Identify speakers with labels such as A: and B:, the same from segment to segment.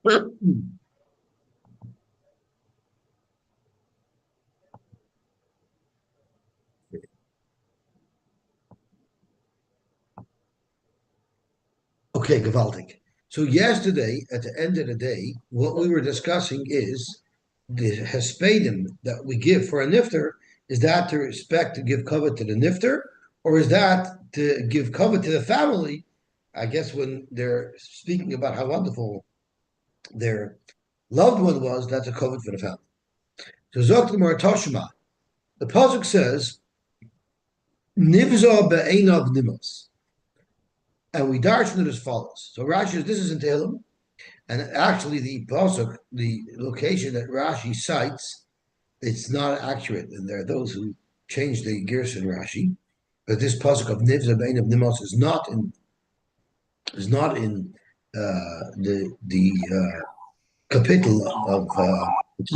A: Okay, gewaltig. So yesterday, at the end of the day, what we were discussing is the hespedim that we give for a nifter. Is that to respect to give cover to the nifter, or is that to give cover to the family? I guess when they're speaking about how wonderful their loved one was, that's a cover for the family. So Zoktamar Toshma, the pasuk says, "Nivza be'enav nimos," and we darshan it as follows. So Rashi says this is in Tehillim. And actually, the pasuk, the location that Rashi cites, it's not accurate, and there are those who change the Gerson Rashi. But this pasuk of Nivza Bein of Nimos is not in the capital of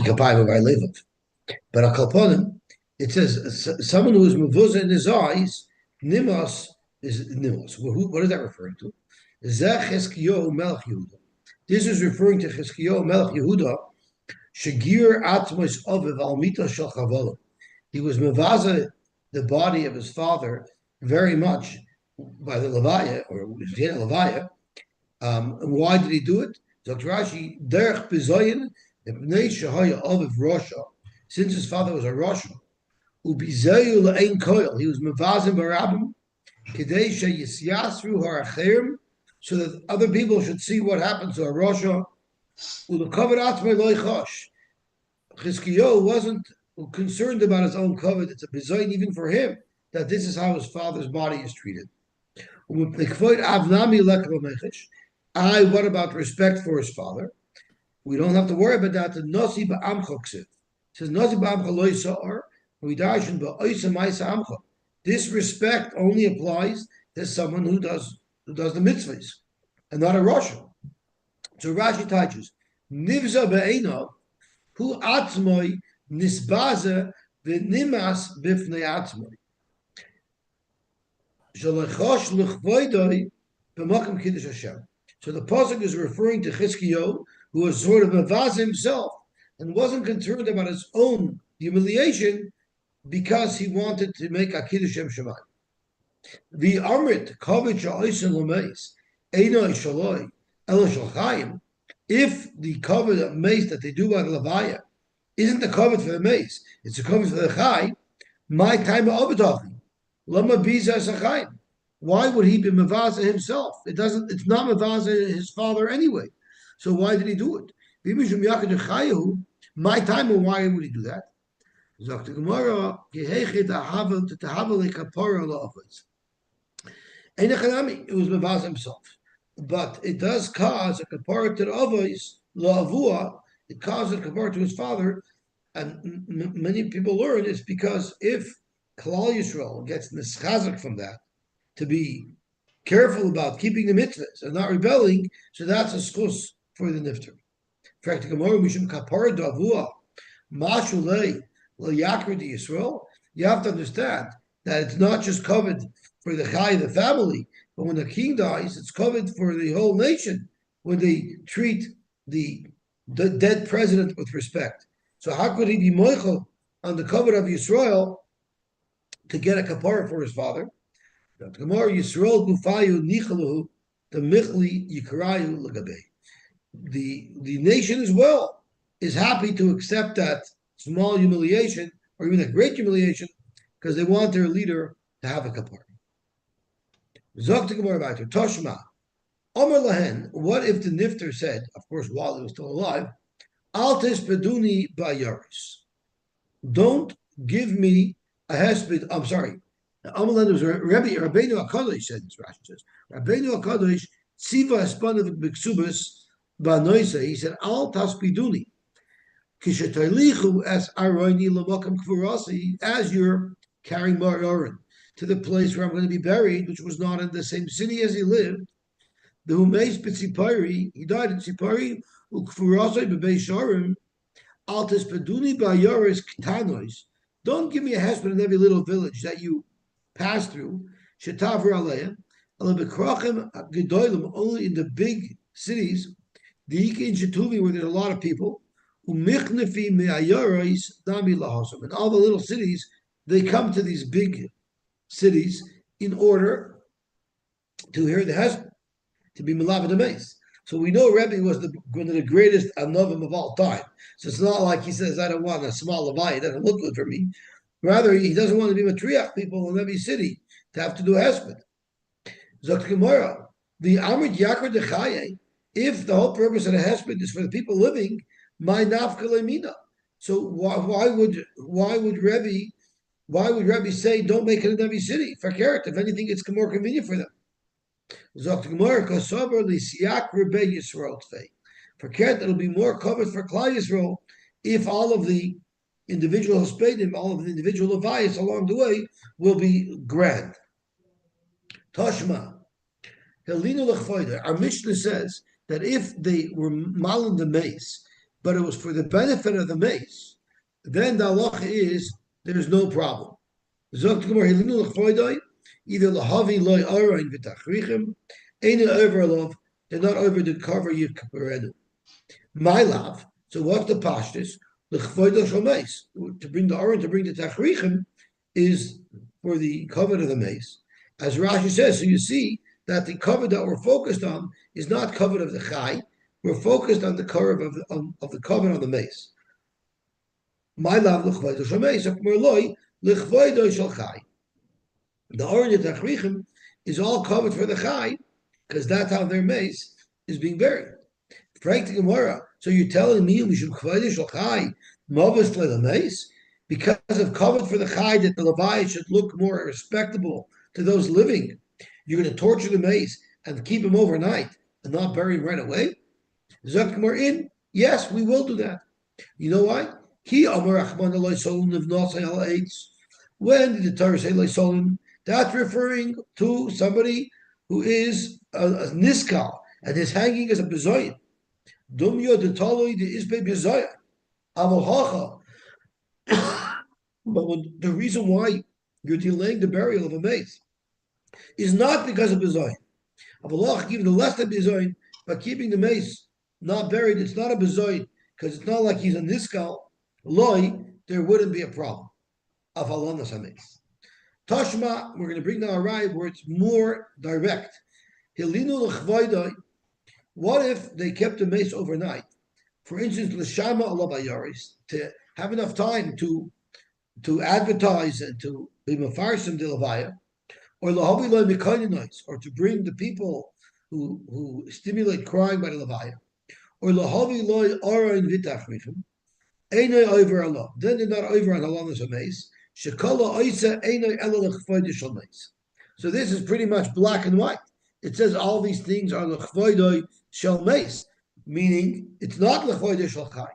A: Kaparah by Levot. But a Kalponim, it says someone who is mevuzah in his eyes, Nimos is Nimos. What is that referring to? Zeh Cheskiyah Melech Yehuda. This is referring to Chizkiyahu Melech Yehuda, Shagir Atmos Oviv Almita Shel Chavolim. He was mevaza the body of his father very much by the Levaya, or Zena Levaya. Why did he do it? Dr. Rashi, Derech Bizoyin, Ibnei Shahaya Oviv Rosha, since his father was a Rosha, Ubizayu Le'ein Koil, he was mevaza Barabim, Kedei Sheyisyasru Haracherim, so that other people should see what happens to a Rosha. Chizkiyahu wasn't concerned about his own covet. It's a bizayin even for him that this is how his father's body is treated. What about respect for his father? We don't have to worry about that. The Nasi ba'amcha ksiv. It says Nasi ba'amcha lo yisa'ar. We darshan ba'oisa ma'isa amcha. This respect only applies to someone who does the mitzvahs and not a Russian. So Rashi teaches, Nivza be'enav, hu atzmoi nisbaze v'nimas b'fnei atzmoi. Shalechosh l'chvoidoi b'makam kiddush Hashem. So the pasuk is referring to Chizkiyahu, who was sort of mavaz himself and wasn't concerned about his own humiliation because he wanted to make a kiddush Shem Shemayim. The Amrit Kavich Oisin Lameis Einoi Shaloi El Shalchaim. If the cover of mace that they do by the Levaya isn't the cover for the mace, it's a cover for the Chai, my time of Obitochim. Lama Biza Sachaim. Why would he be Mavaza himself? It's not Mavaza his father anyway. So why did he do it? My time, why would he do that? Zok Gemara, it was Mavaz himself. But it does cause a Kaparah to the Avos, La'avua, it causes a Kaparah to his father, and many people learn it's because if Kalal Yisrael gets nischazak from that, to be careful about keeping the mitzvahs and not rebelling, so that's a schus for the nifter. In fact, the Gemara, Mishum Kaparah Davua, Mashulei, L'Yakri di Yisrael, you have to understand that it's not just covered for the Chai, the family, but when the king dies, it's covered for the whole nation when they treat the dead president with respect. So how could he be moichel on the cover of Yisrael to get a kapara for his father? The Gemara Yisrael gufayu nichaluhu the michli yikarayu lagabe. The nation as well is happy to accept that small humiliation or even a great humiliation because they want their leader to have a kapara. Zok the Gemara back to Toshma. Omer lahen, what if the nifter said, of course while he was still alive, Altis peduni bayaris. Don't give me a hesped, I'm sorry. Omer lahen was Rabbeinu HaKadosh said this, Rashi says. Rabbeinu HaKadosh, Tziva espanav b'ksubas ba'noisa, he said, Al taspiduni. Kishetaylichu as aroni l'makam kfurasi, as you're carrying Ma'aron to the place where I'm going to be buried, which was not in the same city as he lived. The Humeis B'Tzipari, he died in Tzipari, Ukfurasai B'Bei Sharim, Altis Peduni Ba'Yaris K'tanois. Don't give me a husband in every little village that you pass through. Shetavra Aleim, Ala B'Krachim Gedolim, only in the big cities. The Ika in Shetuli, where there's a lot of people, umichnefi me'ayorais dami lahosam. In all the little cities, they come to these big cities in order to hear the husband, to be Malav the Mace. So we know Rebbe was one of the greatest Anovim of all time. So it's not like he says, I don't want a small Levi, it doesn't look good for me. Rather, he doesn't want to be Matriach people in every city to have to do a husband. Zok Gemara, the Amrit Yakar Dechaye, if the whole purpose of the husband is for the people living, my nafka lemina. So why would Rebbe say don't make it in every city? For carrot, if anything, it's more convenient for them. Zok Gemara, Kosover Lisiak Rebbe Yisrael Tfei. For carrot, it'll be more covered for Klal Yisrael if all of the individual hospedim, all of the individual levias along the way will be grand. Toshma, Helinu Lechvoida. Our Mishnah says that if they were malin the mace, but it was for the benefit of the mace, then the halacha is there's no problem. Zok Gemara, Helinu Lechvoida, either lahavi loy arayin v'tachrichem, ain't over love, they're not over to cover your kaparah. My love. So what's the pashtus? L'chvoida shomeis, to bring the aron, to bring the tachrichem, is for the cover of the mace. As Rashi says, so you see that the cover that we're focused on is not cover of the chai. We're focused on the cover of the cover on the mace. My love l'chvoida shomeis, loy l'chvoida shel chai. The aron and tachrichem is all covered for the chai because that's how their mace is being buried. Frank the Gemara. So you're telling me we should kvaydish al chai mavus mace because of covered for the chai that the Levi should look more respectable to those living. You're going to torture the mace and keep him overnight and not bury him right away. Zok Gemara in. Yes, we will do that. You know why? Ki amar achman alay solon livnasay al eitz. When did the Torah say lay solon? That's referring to somebody who is a niskal and is hanging as a bezoyin. Dumya de taloi de isbe bezaya. Amal hacha. But the reason why you're delaying the burial of a mace is not because of bezoyin. Aval even the less than bezoyin, but keeping the mace not buried, it's not a bezoyin because it's not like he's a niskal. Loi, there wouldn't be a problem. Avalonas hames. Tashma, we're going to bring down a ride where it's more direct. Hilinu l'chvaydai. What if they kept the mace overnight? For instance, l'shama alabayaris, to have enough time to advertise and to be mafarsim dilavaya, or lahavi loy mikaininites, or to bring the people who stimulate crying by the levaya, or lahavi loy arayin vitachrifim, einay over Allah. Then they're not over on halanas mace. Shekala oisa einay elalach faydish mace. So this is pretty much black and white. It says all these things are l'chvoidoi shel mace, meaning it's not l'chvoidoi shel chai.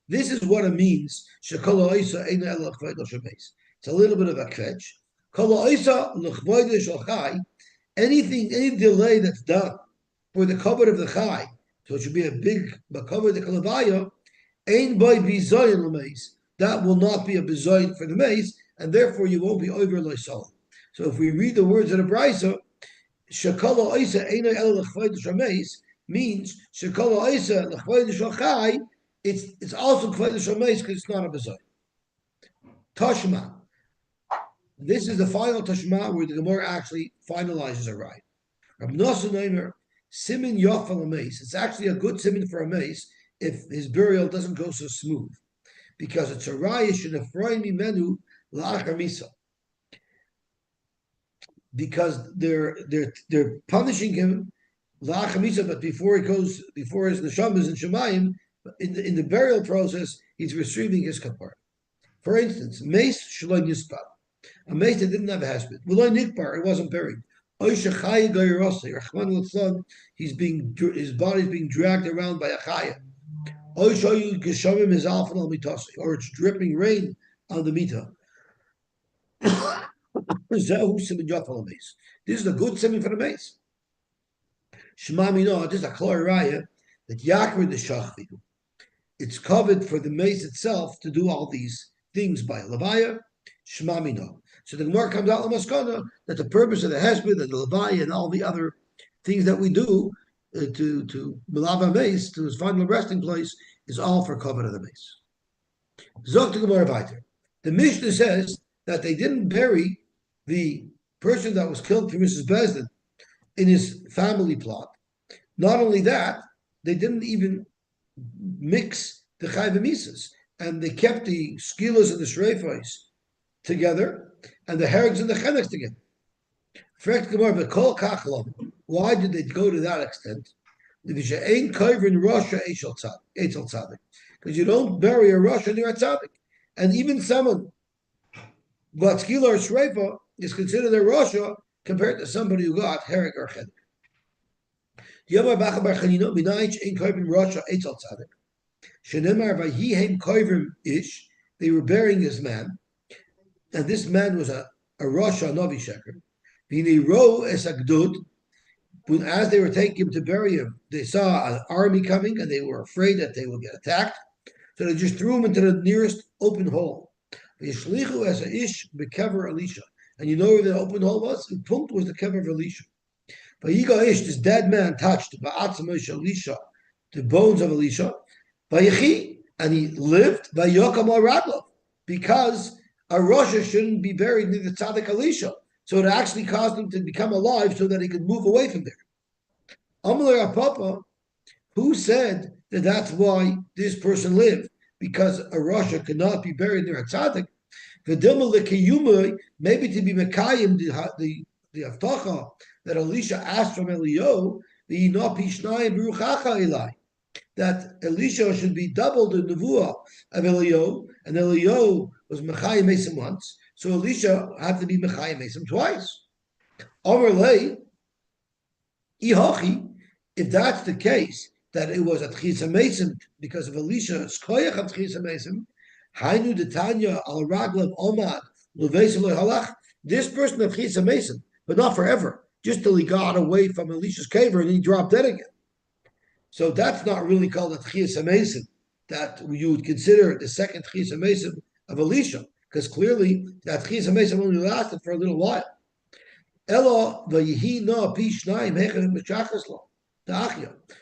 A: This is what it means. It's a little bit of a kvetch. Any delay that's done for the cover of the chai, so it should be a big cover of the kalavaya, ain't by bizayin l'mace. That will not be a bizayin for the mace, and therefore you won't be over loisol. So if we read the words of the Brisa, Shekala Isa Eina El Lechvaydish Hameis means Shekala Isa Lechvaydish Hachai. It's also Chvaydish Hameis because it's not a bezay. Tashma. This is the final Tashma where the Gemara actually finalizes a right. Rabbi Nosson Eimer Simin Yofal Hameis. It's actually a good simin for a mace if his burial doesn't go so smooth, because it's a rayish and a froim mimenu la'achar misa. Because they're punishing him la'achamisa, but before his neshama is in shemayim, in the burial process, he's receiving his kaparah. For instance, mace shaloi nispar, a mace that didn't have a husband. V'loi nikbar, it wasn't buried. His body's being dragged around by a chaya. Or it's dripping rain on the mita. This is a good simin for the mace. Shema mino, this is a klar raya that yakr the shachvi. It's covered for the mace itself to do all these things by levaya. Shema mino. So the Gemara comes out lamaskana that the purpose of the hesped and the levaya and all the other things that we do to Milava Mace, to his final resting place, is all for covenant of the mace. Zok to Gemara Vayter. The Mishnah says that they didn't bury the person that was killed for Mrs. Bezdin in his family plot. Not only that, they didn't even mix the chayvamisas, and they kept the skilas and the shreifos together, and the herrigs and the cheneks together. Why did they go to that extent? Because you don't bury a Russia near a tzaddik. And even someone got skila or shreifa is considered a Russia compared to somebody who got herrig or chenek. They were burying this man, and this man was a Rasha Navi Sheker. When as they were taking him to bury him, they saw an army coming, and they were afraid that they would get attacked. So they just threw him into the nearest open hole. Yishlichu as a ish bekever Elisha, and you know where the open hole was? The punkt was the kever of Elisha. But Yiga this dead man touched Elisha, the bones of Elisha, and he lived because a Rasha shouldn't be buried near the tzaddik Elisha. So it actually caused him to become alive so that he could move away from there. Amalei Papa, who said that that's why this person lived, because a Rasha could not be buried near a tzaddik. Maybe to be Mekayim, the Avtacha that Elisha asked from Eliyahu, that Elisha should be double the nevuah of Eliyahu, and Eliyahu was Mechayim Mesim once, so Elisha had to be Mechayim Mesim twice. Overlay, if that's the case, that it was a Tchisa Mesim because of Elisha's koyach of Tchisa Mesim, Hainu Detanya al Raglav Omad Levesel Halach. This person of Tchisa Mesim, but not forever, just till he got away from Elisha's caver and he dropped dead again. So that's not really called a Tchisa Mesim that you would consider the second Tchisa Mesim of Elisha, because clearly that Tchisa Mesim only lasted for a little while.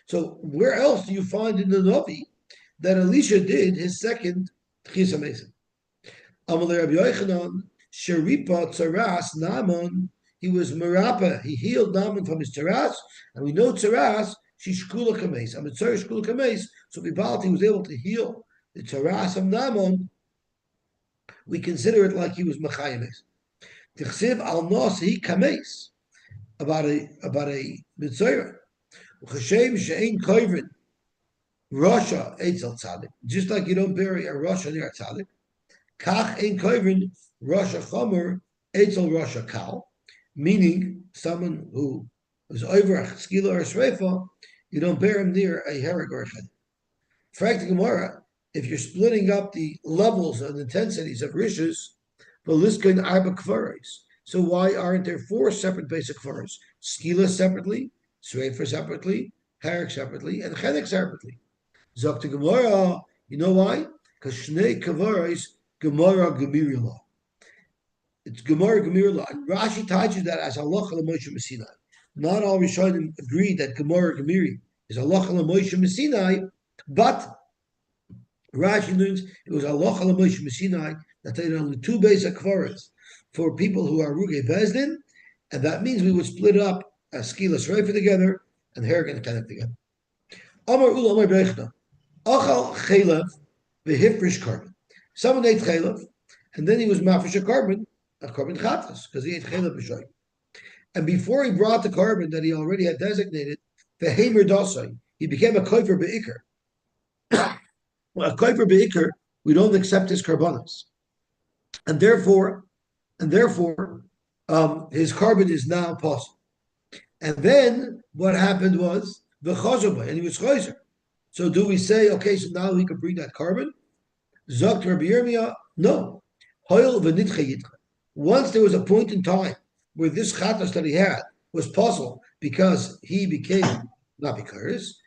A: So where else do you find in the Navi that Elisha did his second Tchisa Mesim? Amalei Rabbi Yochanan, Sheripa Tzaras Naaman, he was Marapa, he healed Naaman from his Tzaras, and we know Tzaras, she's Shkula Kames. I'm a Tzar Shkula Kames, so Bibalti was able to heal the Tzaras of Naaman. We consider it like he was Mechayemes. Tichsiv al Nasi Kames, about a Mitzvah. Chashem she'ein koivin Rasha etzel tzaddik. Just like you don't bury a Rasha near a tzaddik. Kach ein koivin Rasha chomer etzel Rasha kal. Meaning, someone who is over a skila or a shreifa, you don't bury him near a hereg or a ched. Frag the Gemara, if you're splitting up the levels and intensities of rishus, v'liskain arba kvaros. So why aren't there 4 separate basic kvaros? Skila separately, Shreifa separately, hereg separately, and chenek separately. Zok to Gemara, you know why? Because Shnei Kavaros, Gemara Gemirila. It's Gemara Gemirila. And Rashi teaches that as halacha l'Moshe Messinai. Not all Rishonim agree that Gemara Gemiri is halacha l'Moshe Messinai, but Rashi learns it was halacha l'Moshe Messinai that they had only 2 basic kvaros for people who are Ruge Bezdin, and that means we would split up a skila shreifa together and hereg and chenek together. Amar Ula Amar Bechna, Achal Chelev v'hifrish carbon. Someone ate chelev, and then he was mafresh a carbon chatas, because he ate chelev b'shoy. And before he brought the carbon that he already had designated, the hemer dasai, he became a koifer beikar. Well, a koifer beikar, we don't accept his karbanos, and therefore, his carbon is now possible. And then what happened was the chazobah, and he was chayzer. So do we say, okay, so now he could bring that carbon? Zok Rabbi Yirmiyah, no. Hoil v'nitcha yitcha. Once there was a point in time where this chatas that he had was possible because he became not because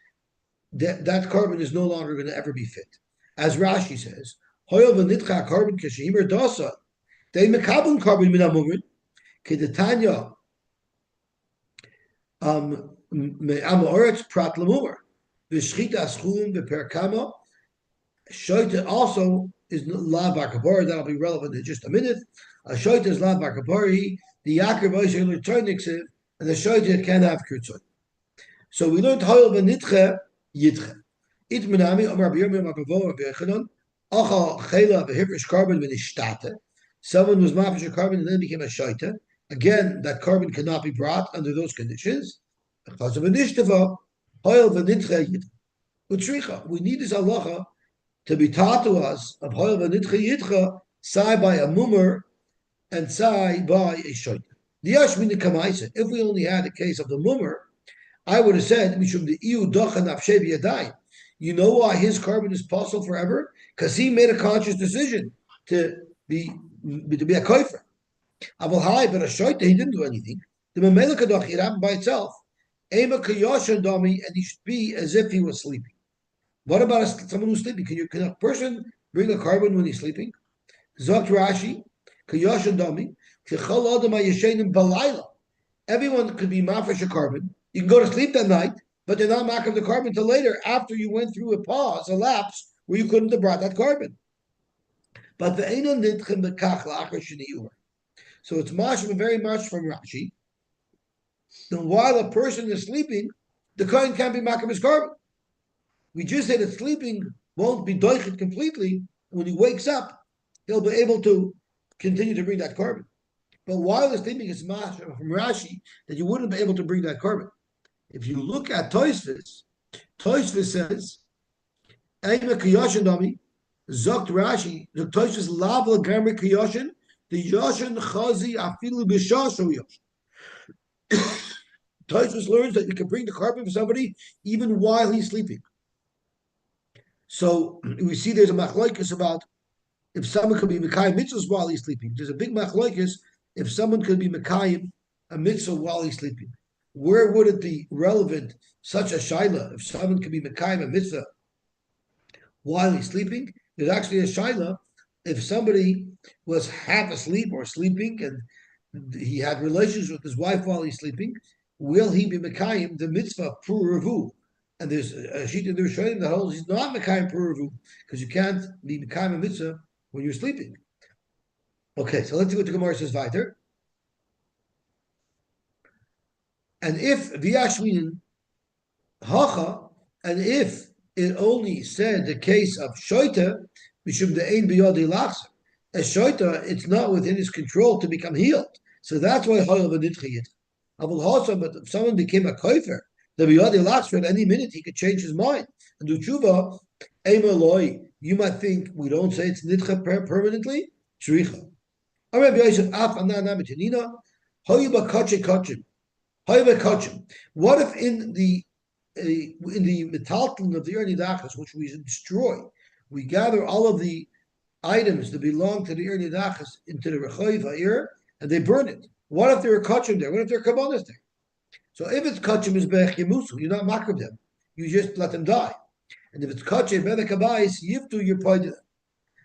A: that carbon is no longer going to ever be fit. As Rashi says, Hoil v'nitcha carbon kashimer dasa. They mekabel carbon min amurin. Kedetanya. Amoritz prat lemumar. V'shchita aschum v'perkama. Shoita also is la bar kapara. That'll be relevant in just a minute. A shoita is la bar kapari. The yakir v'oisher l'torniksiv, and the shoita can have kurtzot. So we learned hoil v'nitche yitche. It menami amar b'yom yom abavo v'yechanon achal chela v'hifrish carbon v'nishtate. Someone was mafish a carbon and then became a shoita. Again, that carbon cannot be brought under those conditions. Because of a nishtava, hoil v'nitche yitche. Utricha. We need this halacha to be taught to us of hoil v'nitche yitche, sai by a mummer and sai by a shoita. The Yashmin Kamaisa, if we only had a case of the mummer, I would have said, Mishum the Iu Dochan Afshev Yadai. You know why his carbon is possible forever? Because he made a conscious decision to be a koifer. Aval Hai, but a shoita, he didn't do anything. The Mamelakadoch, it happened by itself. Ema Kayoshan Dami, and he should be as if he was sleeping. What about someone who's sleeping? Can a person bring a carbon when he's sleeping? Zok Rashi, Kayoshan Dami, Kichol Adam Yeshenim Balayla. Everyone could be mafresh a carbon. You can go to sleep that night, but they're not making the carbon till later, after you went through a pause, a lapse, where you couldn't have brought that carbon. But the einon nidchem bekach la'achar sheniyur. So it's mashma very much from Rashi. Then while a person is sleeping, the kohen can't be making his carbon. We just said that sleeping won't be doichet completely. When he wakes up, he'll be able to continue to bring that carbon. But while he's sleeping, it's mashma from Rashi that you wouldn't be able to bring that carbon. If you look at Tosfos says, Eima Kiyoshin Dami, Zokt Rashi, the Tosfos Lavla Gamer Kiyoshin, the Yoshin Chazi Afilu Bishasho Yoshin. Tosfos learns that you can bring the carbon for somebody even while he's sleeping. So we see there's a machlokes about if someone could be Mekayim mitzvahs while he's sleeping. There's a big machlokes if someone could be Mekayim a mitzvah while he's sleeping. Where would it be relevant, such a shaila, if someone could be Mekayim a mitzvah while he's sleeping? There's actually a shaila, if somebody was half asleep or sleeping and he had relations with his wife while he's sleeping, will he be Mekayim the mitzvah pur revu? And there's a sheet in the Rishonim that holds he's not Mekayim pur revu, because you can't be Mekayim a mitzvah when you're sleeping. Okay, so let's see what the Gemara says weiter. And if v'yashminin hacha, and if it only said the case of shoita, mishum de'ein biyodi lachzer, as shoita, it's not within his control to become healed. So that's why hoyel v'nitchiyit. But if someone became a koifer, the biyodi lachzer, at any minute he could change his mind and do tshuva. Emaloi, you might think we don't say it's nitcha permanently. Shricha. Rabbi Yosef af anana mitinina hoyba kachim. What if in the metalton of the Erni Dachas, which we destroy, we gather all of the items that belong to the Erni Dachas into the Rechoiv Ha'ir, and they burn it? What if there are kachim there? What if there are kabbanas there? So if it's kachim is bech yemusu, you're not makriv them. You just let them die. And if it's kachim bech kabayis, yiftu, you're pointing them.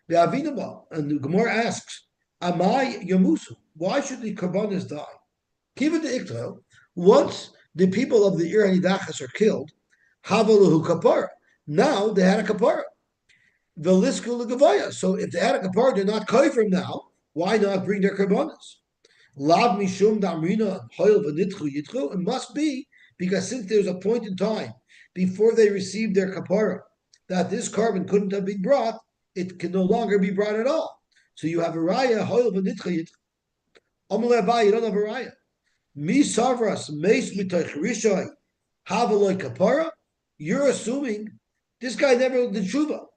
A: The Avinama, and the Gemara asks, Amai yemusu, why should the kabbanas die? Kiva the Iktel, once the people of the Ir Hanidachas are killed, Havalahu Kaparah. Now they had a Kaparah. Velisku Legavaya. So if they had a Kaparah, they're not Kaifrim now. Why not bring their Karbanas? Lab Mishum Damrina Hoil Vanitchu Yitchu. It must be because since there's a point in time before they received their Kaparah that this carbon couldn't have been brought, it can no longer be brought at all. So you have a Raya Hoil Vanitchu Yitchu. Amalei Abai, you don't have a Raya. Mi savras meis mitoich rishai havaloi kapara. You're assuming this guy never did tshuva.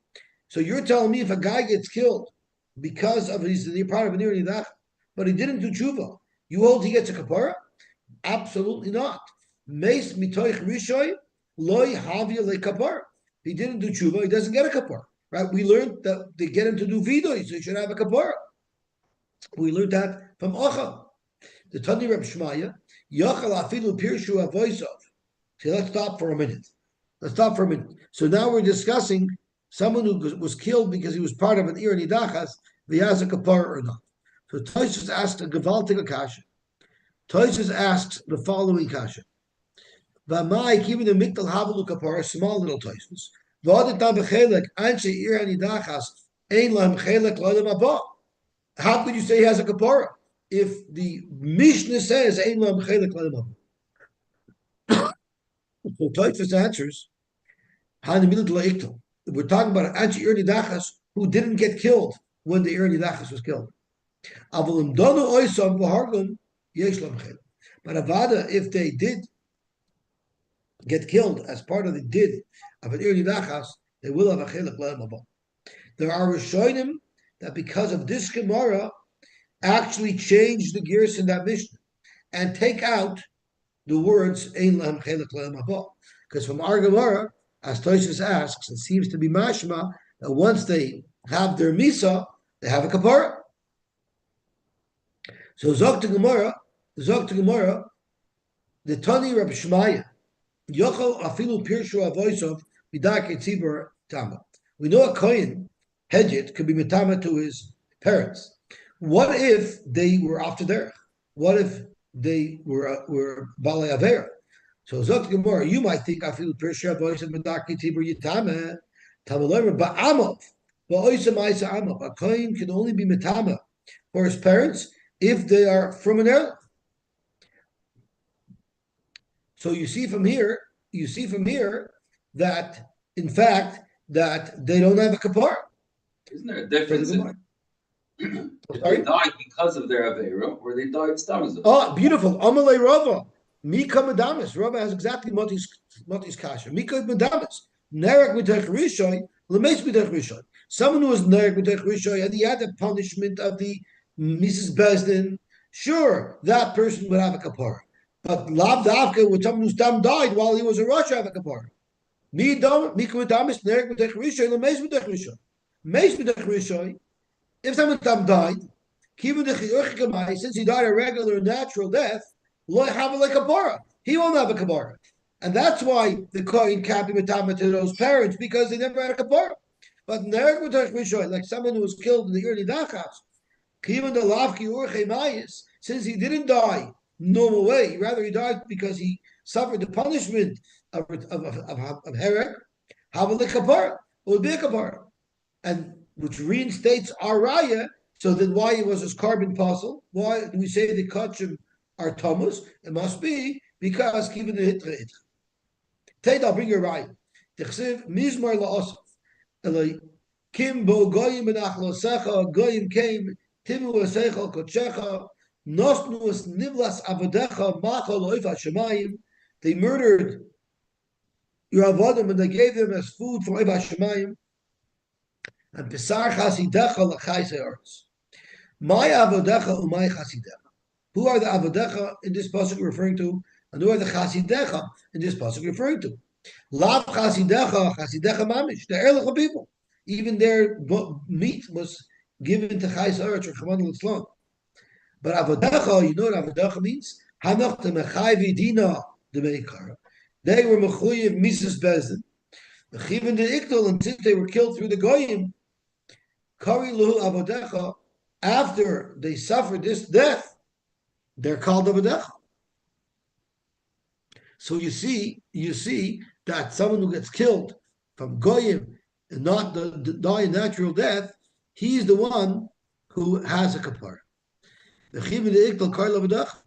A: So you're telling me if a guy gets killed because of he's the part of an nidach, but he didn't do tshuva, you hold he gets a kapara? Absolutely not. Meis mitoich rishai loy havia le kapara. He didn't do tshuva, he doesn't get a kapara. Right? We learned that they get him to do vidoi, so he should have a kapara. We learned that from Ocha. The Tani Reb Shmaya, Yachal Afilu Pirshu Avoisov. So let's stop for a minute. So now we're discussing someone who was killed because he was part of an Ir Nidachas, the has a kapara or not. So Tosfos asked a Gavaltic Kasha. Tosfos asks the following Kasha. V'amai even the mikdal havelu kapara, small little toises. V'adetam b'chelek anshe ir anidachas ein lam chelek lo'adam haba. How could you say he has a kapara if the Mishnah says ein lam chelek lo'adam haba? So Toifus answers, we're talking about Anchi Ir Nidachas who didn't get killed when the Ir Nidachas was killed. But Avada, if they did get killed as part of the did of an Ir Nidachas, they will have a chelak le'em haba. There are Rishonim that because of this Gemara actually change the gears in that Mishnah and take out the words Ein Lahem Chelak Le'em Haba. Because from our Gemara, as Tosfos asks, it seems to be mashma that once they have their misa, they have a kaparah. So Zok to Gemara, the Tani Rab Shmaya, Yochel Afilu Pirshu Avoisov Bidak Etzibur Tama. We know a kohen hedjit could be mitama to his parents. What if they were after derech? What if they were balei avera? So Zok Gemara, you might think I feel Pirsha Avoisov Bidak Etzibur Yitama Tamalomer Ba'amov Ba'oisam Isa Amov. A kohen can only be mitama for his parents if they are from an heir. So you see from here that in fact that they don't have a kapar.
B: Isn't there a difference if they died because of their avera or they died stamazah?
A: Oh, beautiful. Amalei Rava. Mika Madamis. Rava has exactly Moti's kasha. Mika Madamis. Nerek B'tech Rishoy, Lemes B'tech Rishoy. Someone who was Nerek B'tech Rishoy and he had the punishment of the Mrs. Bezdin, sure, that person would have a kapara. But Lav Davka with someone whose dam died while he was a Russia have a kapara. If someone died, since he died a regular natural death, he won't have a kapara. And that's why the kohen can't be mitama to those parents, because they never had a kapara. But like someone who was killed in the early dachas, since he didn't die normal way, rather he died because he suffered the punishment of herek, have a kapara. It would be a kapara, and which reinstates our raya. So then, why it was his carbon puzzle? Why do we say the kachim are thomas? It must be because given the hitra hitra. Tate, I'll bring your raya. Tichsiv mizmar laosaf. Elay kim bo goyim benachlosecha goyim came timu esechel kochecha nosnu es nivlas avadecha machal oifa shemayim. They murdered your avodim and they gave them as food for oifa shemayim. And Pesar Chasidecha l'chayse eretz. My avodecha umay chasidecha. Who are the avodecha in this pasuk referring to, and who are the chasidecha in this pasuk referring to? Lav chasidecha mamish. The ehrliche people. Even their meat was given to chayse eretz or chaman l'tzlon. But avodecha, you know what avodecha means? Hanach te mechayvi dina de meikara. They were mechuyev Mrs. Bezdin. Even the ikdol, and since they were killed through the goyim, Kari Luhu Avodecha, after they suffered this death, they're called Avodecha. So you see that someone who gets killed from Goyim and not die a natural death, he's the one who has a kapara. The Chivin the Ikdal Kari Avodecha.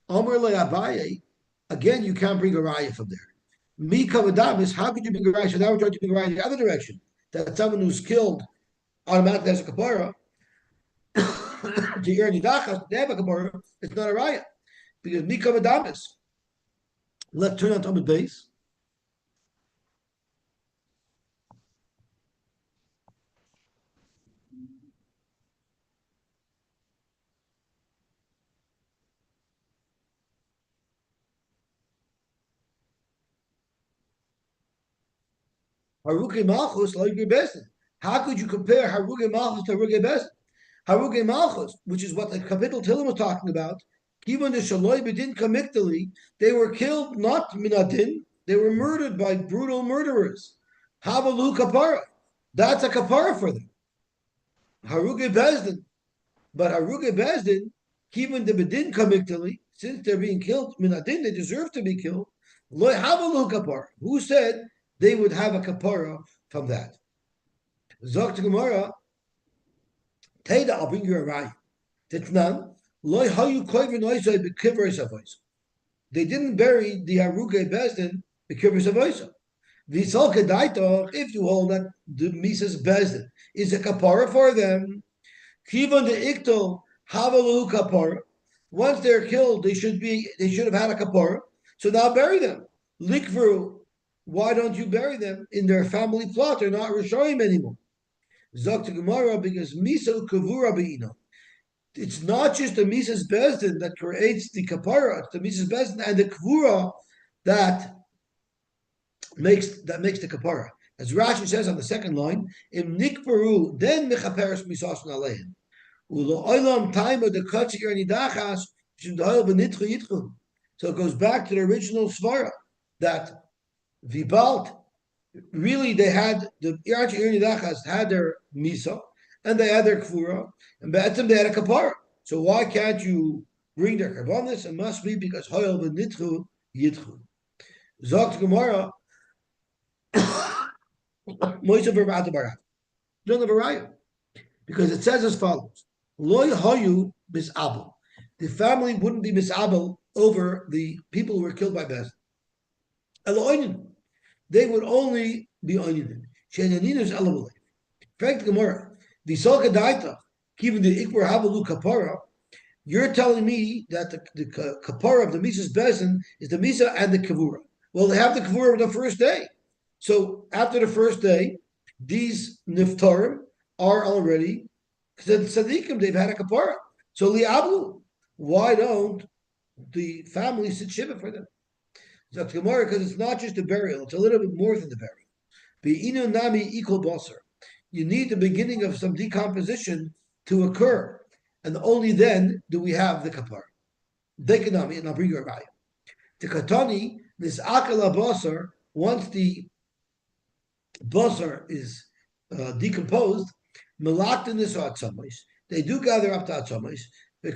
A: Amr Le Abaye, again, you can't bring a raya from there. Mika Vadamis, how could you bring a raya? So now we're trying to bring a raya in the other direction. That someone who's killed automatically has a kapara. To hear nidachas, they have a kapara. It's not a raya because Mika Vadamis. Let's turn on Talmud base. Haruke Malchus, like your best. How could you compare Haruke Malchus to Haruke Best? Haruke Malchus, which is what the Kapitel Tillim was talking about, even the Shaloi Bedin Kamiktali, they were killed not Minadin, they were murdered by brutal murderers. Havalu Kaparah. That's a Kaparah for them. Haruke Bezdin. But Haruke Bezdin, even the Bedin Kamiktali, since they're being killed Minadin, they deserve to be killed. Loy havalu kapara. Who said they would have a kapara from that? Zok to Gemara, Teda, I'll bring you a right. Titnan, loy hayu koivin oisai bekivros avois. They didn't bury the haruge bezdin bekivros avois. V'sal kedaitoch, if you hold that the Mises bezdin is a kapara for them, Kivon the ikto havalu kapara. Once they're killed, they should have had a kapara. So now bury them. Likvru, why don't you bury them in their family plot? They're not Rishoyim anymore. Zok to Gemara, because Misa Kavura Be'ino. It's not just the Mises Bezdin that creates the Kapara, it's the Mises Bezdin and the Kavura that makes the Kapara. As Rashi says on the second line, Im Nikparu, then Mechaperes Misasun Aleim. Ulo Oilam time of the Katzir Nidachas, so it goes back to the original Svara that Vibalt, really they had the Irach Nidachas had their Misa and they had their Kvura, and Be'etzim they had a Kapara. So why can't you bring their Karbonis? It must be because Hoyel v'nitchu yitchu. Zok Gemara, Moisha v'rata barat. Don't have a raya. Because it says as follows, Loy Hoyu misabel. The family wouldn't be misabel over the people who were killed by Bez. Eloinin. They would only be oinin. Shenanin is elabelay. Fact Gemara, the Solka Daita, given the Ikbar Havalu Kapara, you're telling me that the Kapara of the Misa's Bezin is the Misa and the Kavura. Well, they have the Kavura the first day. So after the first day, these Niftarim are already Tzadikim, they've had a Kapara. So Li'ablu, why don't the family sit Shiva for them? So Gemara, because it's not just a burial, it's a little bit more than the burial. Be'inu nami equal basar. You need the beginning of some decomposition to occur, and only then do we have the kapar. Dekanami, and I'll bring you a raya. The katani, this akala basar, once the basar is decomposed, melaktin is atzamis. They do gather up to atzamis. And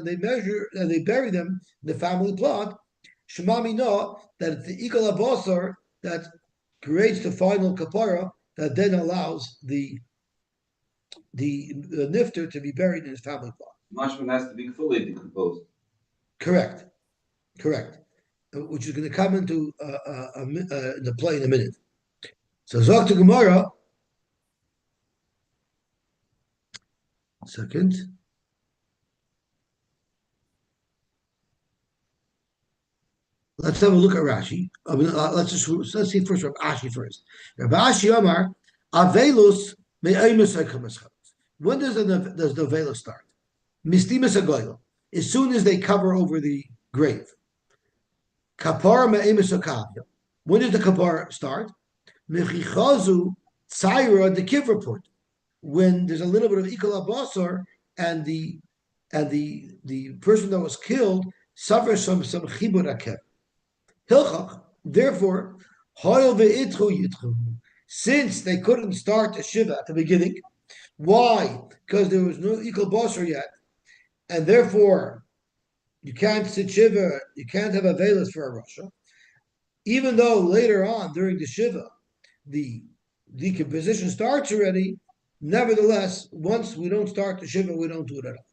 A: they measure and they bury them in the family plot. Shemami know that it's the ikala basar that creates the final kapara that then allows the nifter to be buried in his family plot.
B: Mashman has to be fully decomposed.
A: Correct. Which is going to come into the play in a minute. So Zok to Gemara. Second. Let's have a look at Rashi. Let's see first Rav Ashi first. Rav Ashi Amar Avelus me'aymus ha'kamas. When does the Avelus start? Mistimus hagoyla. As soon as they cover over the grave. Kaparah me'aymus ha'kavya. When does the kapara start? Mechichazu tzayra the kivra put. When there's a little bit of ikal abasar and the person that was killed suffers some chibur akev. Hilchach, therefore, since they couldn't start a shiva at the beginning, why? Because there was no ikal basar yet, and therefore you can't sit shiva, you can't have a velas for a rasha, even though later on during the shiva the decomposition starts already. Nevertheless, once we don't start the shiva, we don't do it at all.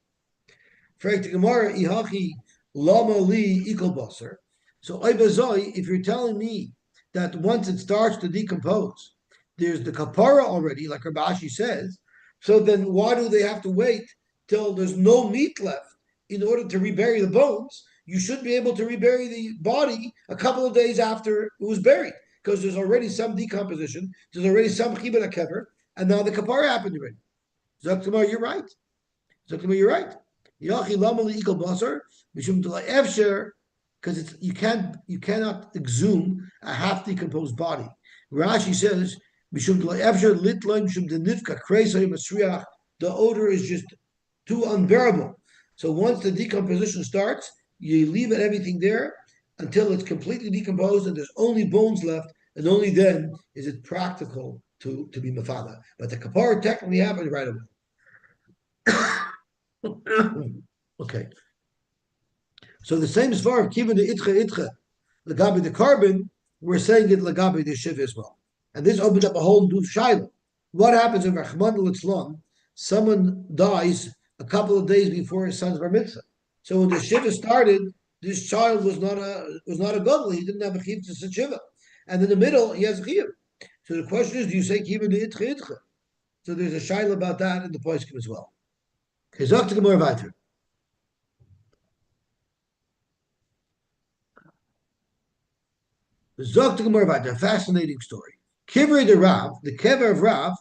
A: Frag Gemara, ihachi lama li ikal basar. So, if you're telling me that once it starts to decompose, there's the kapara already, like Rav Ashi says, so then why do they have to wait till there's no meat left in order to rebury the bones? You should be able to rebury the body a couple of days after it was buried, because there's already some decomposition, there's already some chibur kever, and now the kapara happened already. Zaktamar, you're right. Zaktamar, you're right. Yachi lamali ikal basar, mishum delay efsher. Because you cannot exhume a half decomposed body. Rashi says, the odor is just too unbearable. So once the decomposition starts, you leave everything there until it's completely decomposed and there's only bones left, and only then is it practical to be mafada. But the kapara technically happened right away. Okay. So the same as far of kiva the itcha, Lagabi the carbon, we're saying it Lagabi the Shiva as well. And this opens up a whole new Shiloh. What happens if Rahman al someone dies a couple of days before his son's bar mitzvah? So when the Shiva started, this child was not a gadol. He didn't have a chiv to Shiva. And in the middle, he has a chiv. So the question is, do you say kiva the itcha itcha? So there's a Shiloh about that in the Poskim as well. Okay, Zok to Gemara weiter. Zok to Gemara weiter. A fascinating story. Kiver the Rav, the kever of Rav,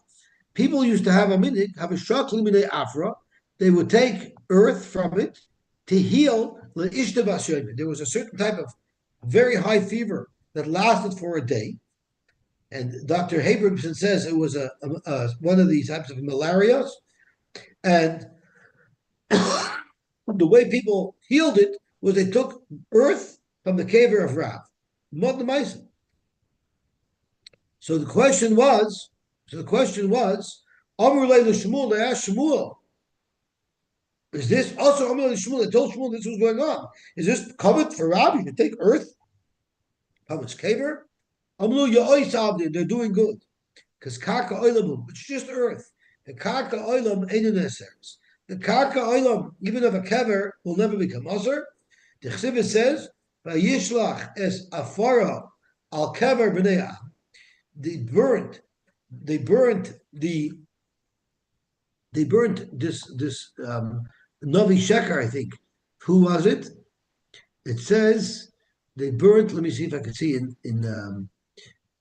A: people used to have a minig, have a shakli minei afra. They would take earth from it to heal the ishtabas. There was a certain type of very high fever that lasted for a day. And Dr. Abramson says it was one of these types of malarias. And the way people healed it was they took earth from the caver of Rav. Mud the Mason. So the question was, Amr Leila Shmuel, they asked Shmuel, is this also Amr Leila Shmuel? They told Shmuel this was going on. Is this covered for Rav? You can take earth from its caver? Amr Leila, they're doing good. Because Karka Oilam, it's just earth. The Karka Oilam ain't an essence. The Karka Oilam, even of a kever, will never become Asr. The Chsivah says, Vayishlach es afara al kever b'nei They burnt this Novi Sheker, I think. Who was it? It says they burnt. Let me see if I can see in the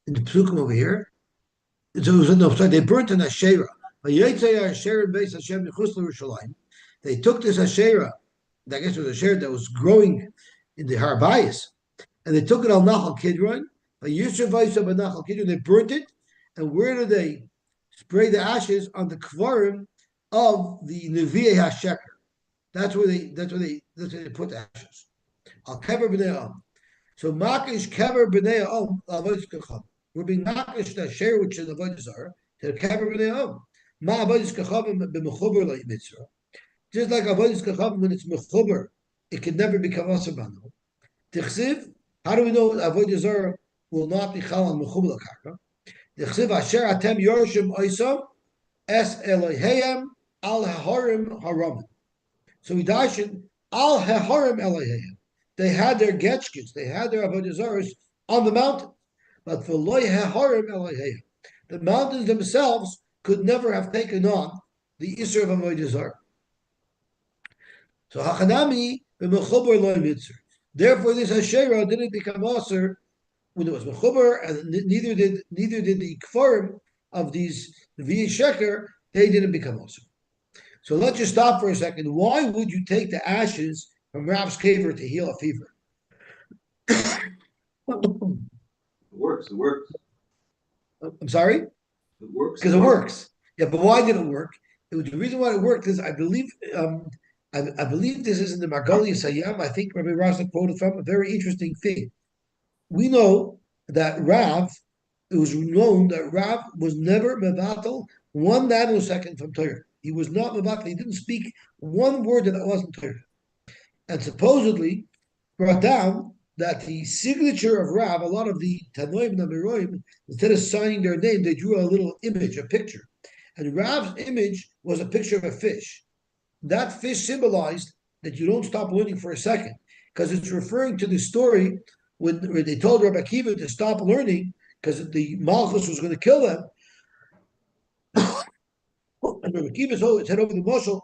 A: Psukim over here. So they burnt an Asherah. They took this Asherah, I guess it was a Asherah that was growing in the Harbayas, and they took it al Nachal Kidron. They burnt it, and where did they spray the ashes? On the kvarim of the Nevi'eh HaSheker. That's where they put the ashes. Al kever b'nei am. So makish kever b'nei am avodas kacham. We're being makish the share which is the avodas are to the kever b'nei am. Ma avodas kacham b'mechuber like mitzvah. Just like avodas kacham, when it's mechuber, it can never become asabano. Tichsiv. How do we know avodas are will not be chal on mechuber karka? Tichsiv asher atem yorshim oisam es Elohim al haharim haram. So we dashin al haharim Elohim. They had their getchkins, they had their avodah zaros on the mountain, but for loy haharim Elohim, the mountains themselves could never have taken on the isser of avodah zar. So hachanami b'mechuber loy mitzvah. Therefore, this Asherah didn't become aser when it was mechuber, and neither did the kfarim of these v'yi sheker. They didn't become aser. So let's just stop for a second. Why would you take the ashes from Rav's caver to heal a fever?
B: It works.
A: I'm sorry?
B: It works.
A: Because it works. Yeah, but why did it work? The reason why it worked is I believe this is in the Magali Sayyam. I think Rabbi Rasa quoted from a very interesting thing. We know that it was known that Rav was never mevatel 1 nanosecond from Torah. He was not mevatel. He didn't speak one word that wasn't Torah. And supposedly brought down that the signature of Rav, a lot of the Tanoim and Amiroim, instead of signing their name, they drew a little image, a picture. And Rav's image was a picture of a fish. That fish symbolized that you don't stop learning for a second, because it's referring to the story when they told Rabbi Akiva to stop learning because the Malchus was going to kill them. And Rabbi Akiva said over the mushal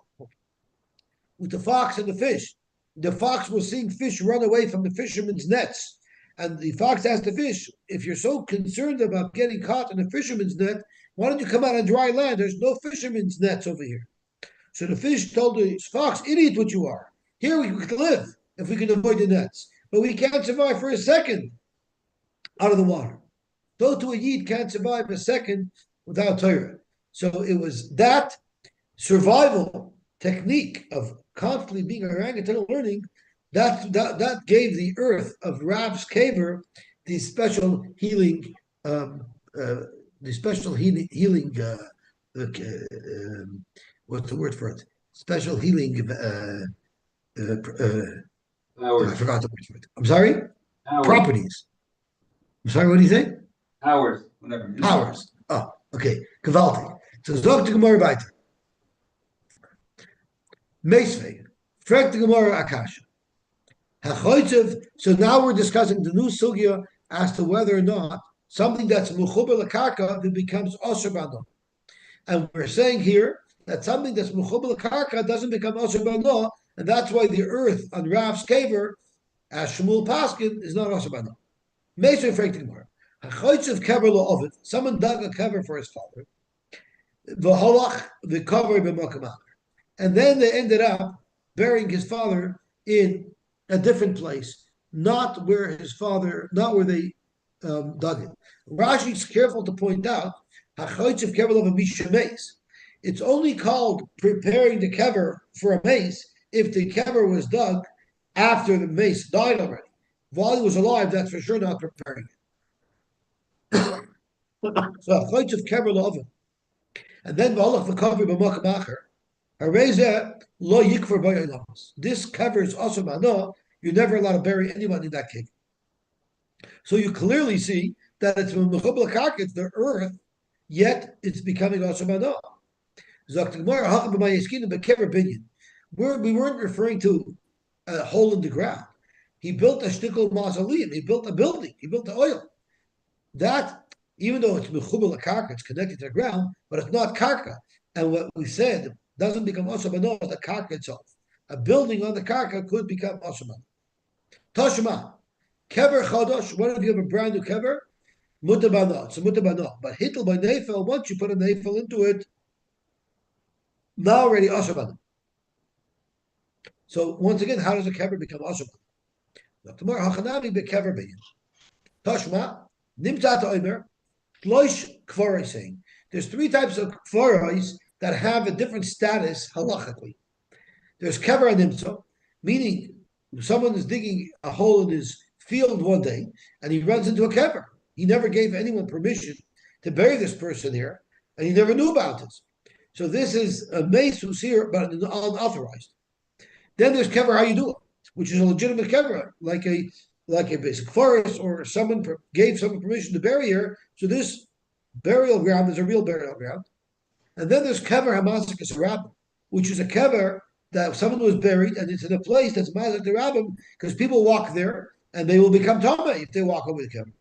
A: with the fox and the fish. The fox was seeing fish run away from the fisherman's nets. And the fox asked the fish, if you're so concerned about getting caught in a fisherman's net, why don't you come out on dry land? There's no fisherman's nets over here. So the fish told the fox, idiot what you are. Here we could live if we can avoid the nets. But we can't survive for a second out of the water. Though to a Yid can't survive a second without Torah. So it was that survival technique of constantly being orangutan learning that gave the earth of Rav's caver the special healing what's the word for it? Special healing
B: Powers.
A: I forgot the word for it. I'm sorry? properties. I'm sorry, what do you say?
B: Powers, whatever.
A: Powers. Oh, okay. Gewaltig. So zog the Gemara weiter. Meisvei. Frag the Gemara Akasha. So now we're discussing the new sugya as to whether or not something that's mechuber l'karka that becomes osher bano. And we're saying here that something that's mechuber l'karka doesn't become osher bano, and that's why the earth on Rav's kaver, as Shmuel Paskin, is not osher bano. Meisvei frag the Gemara. Hachoitzev kever lo ovid. Someone dug a kever for his father. V'holach v'kover b'makam. And then they ended up burying his father in a different place, not where his father, not where they dug it. Rashi is careful to point out, it's only called preparing the kever for a mace if the kever was dug after the mace died already. While he was alive, that's for sure not preparing it. So, kever lo and then this covers also mano. You're never allowed to bury anyone in that cave. So you clearly see that it's the earth, yet it's becoming also mano. We weren't referring to a hole in the ground. He built a shtickle mausoleum. He built a building. He built the oil. That, even though it's mechubel karka, it's connected to the ground, but it's not karka. And what we said doesn't become osabano the karka itself. A building on the karka could become osabano. Toshma, kever chodosh. What if you have a brand new kever? Mutabano. It's a mutabano. But hitl by nefel. Once you put a nefel into it, now already osabano. So once again, how does a kever become osabano? Tomorrow hachanami be kever beyin. Toshma nimtzat oimer. Shloish kvarai saying there's three types of kvarais that have a different status halachically. There's kever nimtza, meaning someone is digging a hole in his field one day and he runs into a kever. He never gave anyone permission to bury this person here, and he never knew about this. So this is a mace who's here, but unauthorized. Then there's kever how you do it, which is a legitimate kever, like a basic forest, or someone gave someone permission to bury here. So this burial ground is a real burial ground. And then there's kever hamazikas rabbim, which is a kever that someone was buried and it's in a place that's mazik the rabbim because people walk there and they will become tamei if they walk over the kever.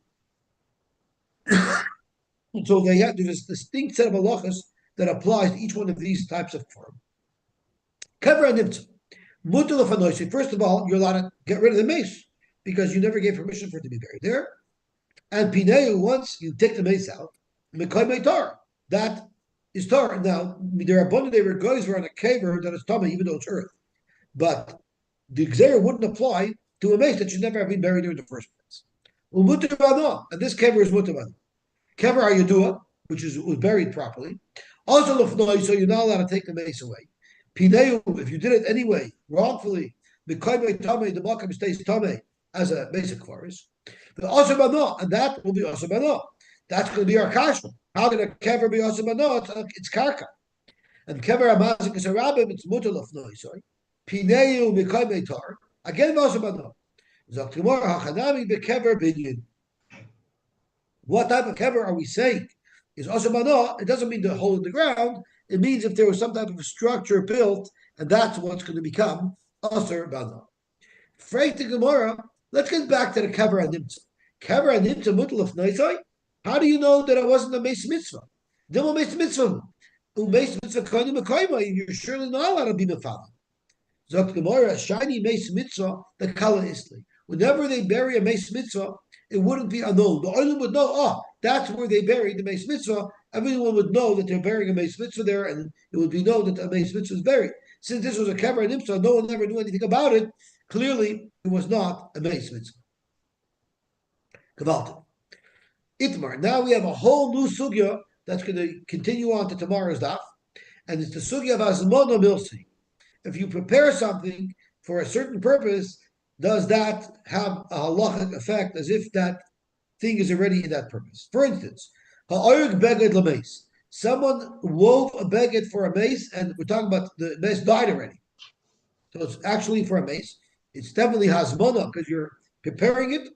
A: And so there's a distinct set of halachas that applies to each one of these types of form. Kever and nimtza. Mutal of first of all, you're allowed to get rid of the mace because you never gave permission for it to be buried there. And pineu, once you take the mace out, mekai tar. That is tar. Now, there are abundant guys who are on a caver that is tummy, even though it's earth. But the exer wouldn't apply to a mace that should never have been buried there in the first place. And this caver is mutabano. Kever ayudua, which was buried properly. Also lefnoi, so you're not allowed to take the mace away. Pineu, if you did it anyway, wrongfully, mekai tame, the makam stays tame as a basic forest. But asabano, and that will be asabano. That's going to be our kasha. How can a kever be asabano? It's karka. And kever amazik is a rabbim, it's mutal of noisoi. Pineu mekai metar. Again, asabano. Zaktimor hachanami bekever binyan. What type of kever are we saying is asabano? It doesn't mean the hole in the ground. It means if there was some type of structure built, and that's what's going to become asar bano. Freit the Gemara. Let's get back to the kever and nimtza. Kever and nimtza mutal of noisoi. How do you know that it wasn't a meis mitzvah? Dimo meis mitzvah. Meis mitzvah koinu mekoima. You're surely not allowed to be mefala. Zok Gemara, shiny meis mitzvah, the kala isli. Whenever they bury a meis mitzvah, it wouldn't be unknown. The oilim would know, that's where they buried the meis mitzvah. Everyone would know that they're burying a meis mitzvah there, and it would be known that a meis mitzvah is buried. Since this was a kever and nimtza, no one ever knew anything about it. Clearly, it was not a meis mitzvah. Kavalta. Itmar. Now we have a whole new sugya that's going to continue on to tomorrow's daf, and it's the sugya of azmona milsi. If you prepare something for a certain purpose, does that have a halachic effect as if that thing is already in that purpose? For instance, ha'orig beged lameis. Someone wove a beged for a mace, and we're talking about the mace died already. So it's actually for a mace. It's definitely hazmona because you're preparing it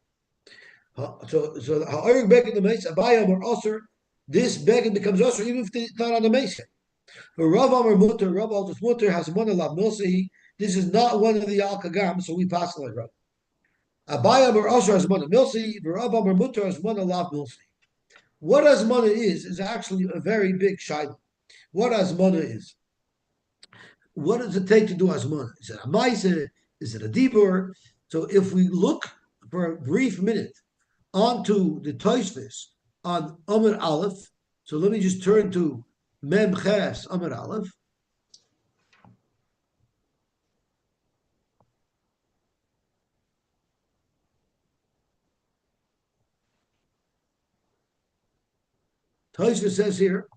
A: So ha'orig beged the mace, Abayam or usher, this beged becomes usher even if it's not on the mace. For Rav Amar Mutter, Rav Aldous Mutter has one of Lav Milsi. This is not one of the Al Kagam, so we pass it like Rav. Abayam or usher has one of Milsi, Rav Amar Mutter has one of Lav Milsi. What Asmana is actually a very big shayla. What Asmana is? What does it take to do Asmana? Is it a Maisa? Is it a Dibur? So if we look for a brief minute onto the Toisvis on Amr Aleph, so let me just turn to Mem Ches Amr Aleph. Toisvis says here,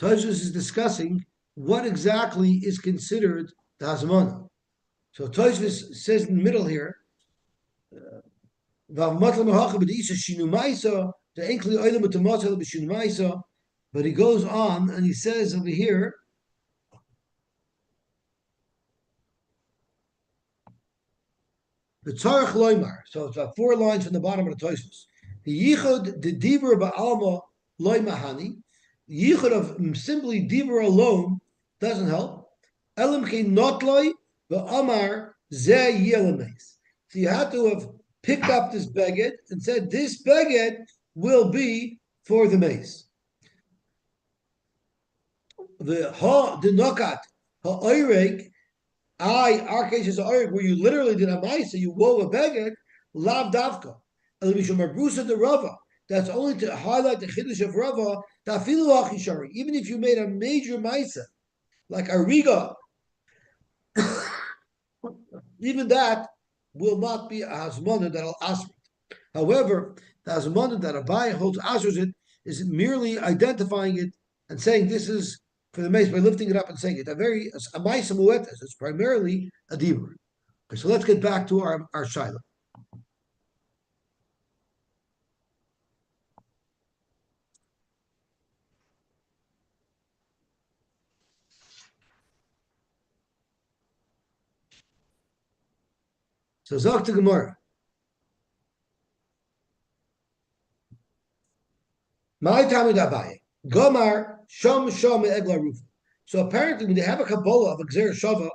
A: Toisvis is discussing what exactly is considered the Asmana. So Toisvis says in the middle here, but he goes on and he says over here, the Tzarech Loimar. So it's about 4 lines from the bottom of the Tosfos. The Yichud, the Dibur Ba'alma Loimahani. The Yichud of simply Dibur alone doesn't help. Elim Ki Notloi Ba'amar Zeh Yelames. So you had to have picked up this beged and said, this beged will be for the mace. The nokat ha'oireg, our case is oireg, where you literally did a maisa, you wove a beged, lav davka. The Rava. That's only to highlight the chiddush of Rava. Even if you made a major maisa, like a riga, even that will not be a hasmana that'll asr it. However, the hasmana that Abai holds asrs it is merely identifying it and saying this is for the mace by lifting it up and saying it. A maisa muetes. It's primarily a dibur. Okay, so let's get back to our shaila. So Zok to Gemara. My Talmud Abaye. Gomar Shom Egla Rufa. So apparently when they have a Kabbalah of Xer Shava,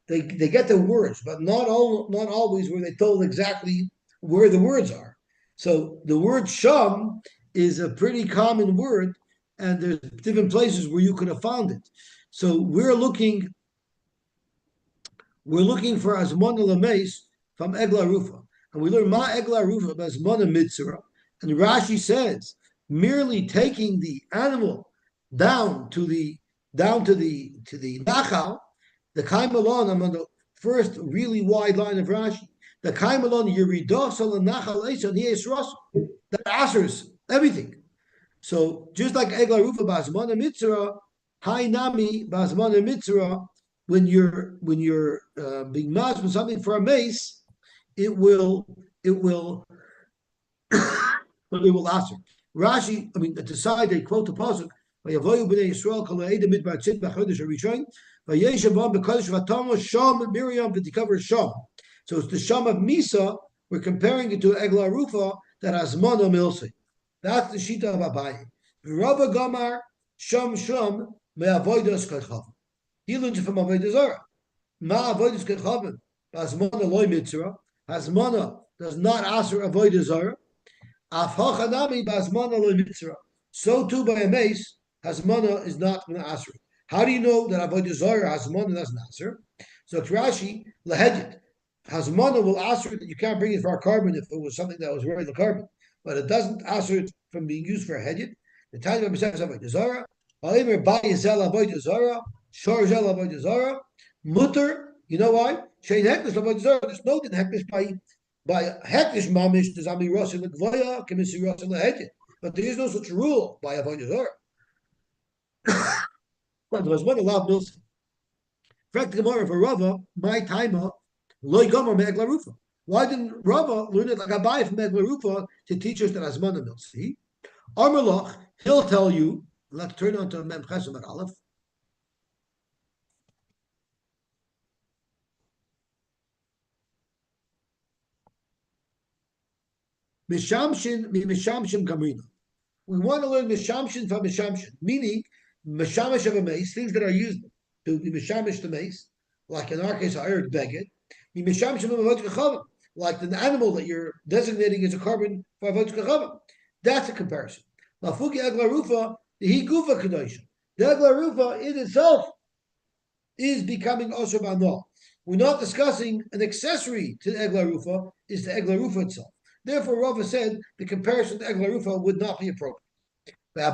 A: they get the words, but not always where they told exactly where the words are. So the word Sham is a pretty common word, and there's different places where you could have found it. So we're looking for Azmona Lameis from Egla Rufa. And we learn Ma Egla Rufa Azmona Mitzra. And Rashi says merely taking the animal down to the nachal, the kaimalon. I'm on the first really wide line of Rashi. The kaimalon yiridosal and nachal eson yesros. That answers everything. So just like egla rufa basmana mitzra, hai nami basmana mitzra. When you're being mashed with something for a mace, it will answer. Rashi, I mean, at the side they quote the pasuk, "Vayavoyu b'nei Yisrael kol ha'edim midbar tzit b'chodesh harishon, vayeshavam b'kodesh v'tamo sham Miriam v'tikaver sham." So it's the sham of Misa. We're comparing it to Egla Rufa that has mono milsi. That's the shita of Abaye. Rabba Gamar sham me'avodas kachava. He learns it from Avodah Zarah. Ma avodas kachavim. Hasmana loy mitzvah. Hasmana does not answer Avodah Zarah. So too by a mace, Hasmana is not going to answer it. How do you know that Avodah Zarah Hasmana doesn't answer? So it's Rashi lahedit. Hasmana will answer it that you can't bring it for a carbon if it was something that was really the carbon, but it doesn't answer it from being used for a hedit. The time of says Avodah Zarah, Ha'imir Bayizel Avodah Zarah, Shor Zel Avodah Zarah, Mutter. You know why? Shein Hekdesh Avodah Zarah. There's no din Hekdesh by hektish mamish does ami rosin legvoya kemisi rosin lehedit, but there is no such rule by avodah zarah. But there was one allowed milsa. Fact Gemara for Rava, my timer loy gomer me'egla rufa. Why didn't Rava learn it like Abai from Egla Rufa to teach us that Asmana milsi? Armalach, he'll tell you. Let's turn on to Mem Chesem at Aleph. Mishamshin Gamrina. We want to learn Mishamshin from Mishamshin, meaning Mishamish of a mace, things that are used to be Mishamish the mace, like in our case, Ayr Beged, Mishamshin of Avot Kachavim, like the animal that you're designating as a carbon for Avot Kachavim. That's a comparison. Lafuki Egla Rufa, the He Gufa Kadosha. The Egla Rufa in itself is becoming Osher Bano. We're not discussing an accessory to the Egla Rufa, is the Egla Rufa itself. Therefore, Rava said the comparison to Egla Rufa would not be appropriate. So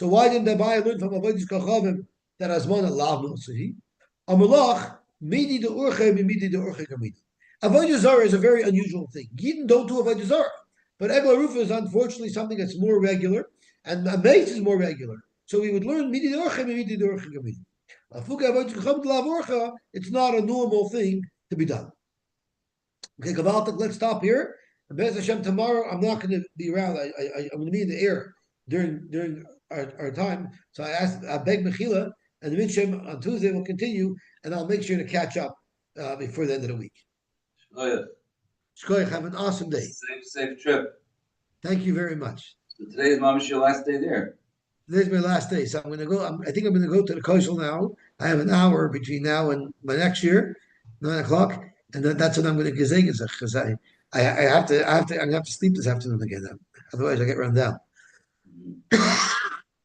A: why didn't Abai learn from Avodas Kachavim that Azmana Lav Milsahi? Amalach Midi de Urche Midi de Urche Kamida. Avodah Zarah is a very unusual thing. Yidden don't do Avodah Zarah, but Egla Rufa is unfortunately something that's more regular, and a mace is more regular. So we would learn Midi de Urche Midi de Urche Kamida. It's not a normal thing to be done. Okay, Gavaltik, let's stop here. And Bez Hashem, tomorrow I'm not going to be around. I'm going to be in the air during our time. So I beg Mechila, and the Midshem on Tuesday will continue, and I'll make sure to catch up before the end of the week. Shkoyach, have an awesome day.
B: Safe trip.
A: Thank you very much.
B: So today is Mama's your last day there.
A: Today's my last day, so I'm going to go. I think I'm going to go to the Koshel now. I have an hour between now and my next year, 9:00, and that's when I'm going to gezegel because I have to. I'm going to have to sleep this afternoon again. Otherwise, I get run down.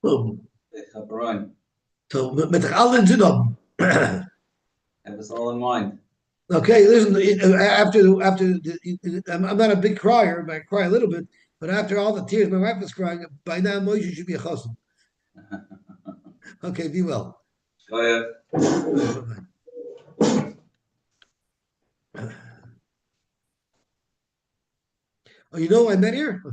B: Kaparah.
A: So, met allen zin op.
B: Have us all in mind.
A: Okay, listen. I'm not a big crier, but I cry a little bit. But after all the tears my wife was crying, by now Moshe should be a chassan. Okay, be well.
B: Go ahead.
A: Oh, you know I met here?